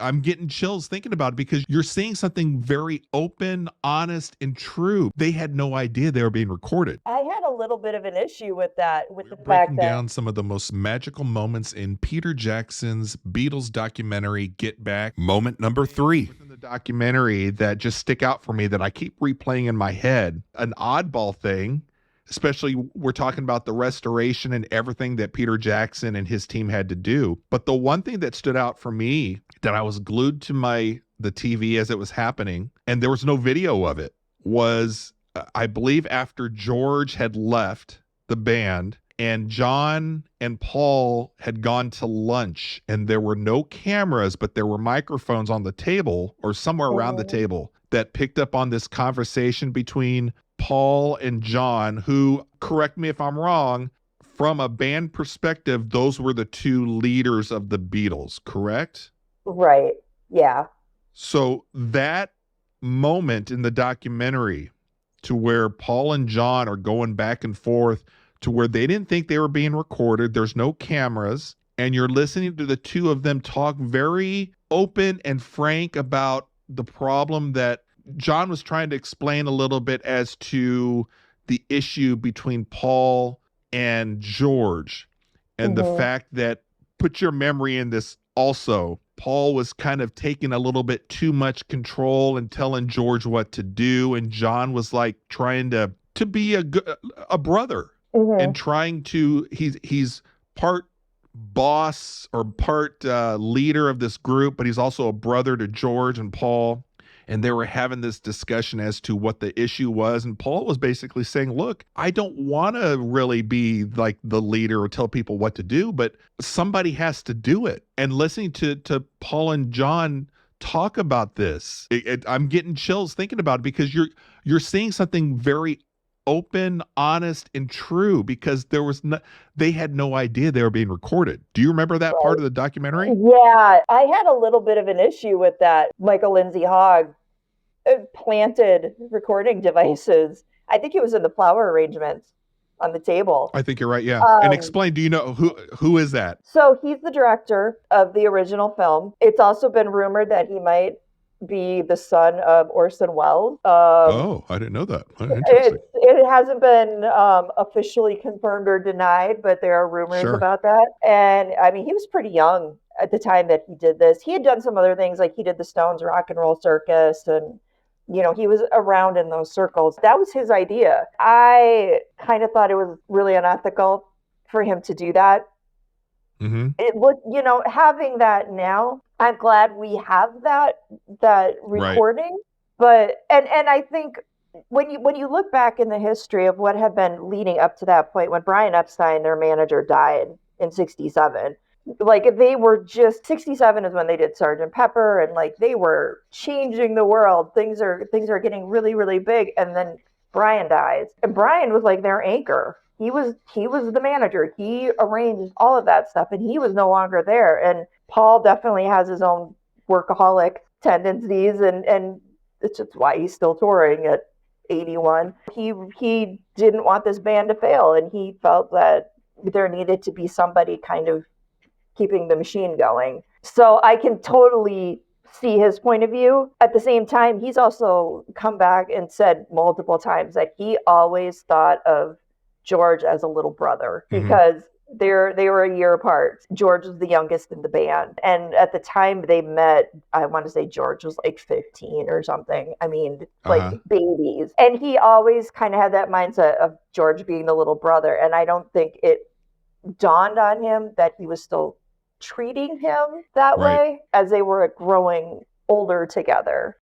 I'm getting chills thinking about it because you're seeing something very open, honest, and true. They had no idea they were being recorded. I had a little bit of an issue with that, with We're the fact breaking that, down some of the most magical moments in Peter Jackson's Beatles documentary, Get Back. Moment number 3. Within the documentary that just stick out for me that I keep replaying in my head. An oddball thing, especially we're talking about the restoration and everything that Peter Jackson and his team had to do. But the one thing that stood out for me that I was glued to the TV as it was happening, and there was no video of it, was I believe after George had left the band and John and Paul had gone to lunch and there were no cameras, but there were microphones on the table or somewhere around the Mhm. table that picked up on this conversation between Paul and John, who, correct me if I'm wrong, from a band perspective, those were the two leaders of the Beatles, correct? Right. Yeah. So that moment in the documentary to where Paul and John are going back and forth to where they didn't think they were being recorded. There's no cameras. And you're listening to the two of them talk very open and frank about the problem that John was trying to explain a little bit as to the issue between Paul and George and the Hmm. fact that, put your memory in this also, Paul was kind of taking a little bit too much control and telling George what to do, and John was like trying to be a brother Hmm. and trying to he's part boss or part leader of this group, but he's also a brother to George and Paul. And they were having this discussion as to what the issue was. And Paul was basically saying, look, I don't want to really be like the leader or tell people what to do, but somebody has to do it. And listening to Paul and John talk about this, I'm getting chills thinking about it because you're seeing something very open, honest, and true because they had no idea they were being recorded. Do you remember that part Right. of the documentary? Yeah. I had a little bit of an issue with that. Michael Lindsay-Hogg planted recording devices. I think it was in the flower arrangements on the table. I think you're right. Yeah. And Um, explain, do you know who is that? so he's the director of the original film. It's also been rumored that he might be the son of Orson Welles. Oh, I didn't know that. Oh, interesting. It hasn't been officially confirmed or denied, but there are rumors Sure. about that. And I mean, he was pretty young at the time that he did this. He had done some other things, like he did the Stones Rock and Roll Circus, and he was around in those circles. That was his idea. I kind of thought it was really unethical for him to do that. Mm-hmm. It would, having that now, I'm glad we have that Right. recording. But and I think when you look back in the history of what had been leading up to that point, when Brian Epstein, their manager, died in '67, like they were just, '67 is when they did Sergeant Pepper, and like they were changing the world. Things are getting really, really big, and then Brian dies, and Brian was like their anchor. He was the manager. He arranged all of that stuff, and he was no longer there. And Paul definitely has his own workaholic tendencies, and it's just why he's still touring at 81. He didn't want this band to fail, and he felt that there needed to be somebody kind of keeping the machine going. So I can totally see his point of view. At the same time, he's also come back and said multiple times that he always thought of George as a little brother Mm-hmm. because they were a year apart. George was the youngest in the band, and at the time they met, I want to say George was like 15 or something. I mean, like Uh-huh. babies. And he always kind of had that mindset of George being the little brother, and I don't think it dawned on him that he was still treating him that Right. way as they were growing older together.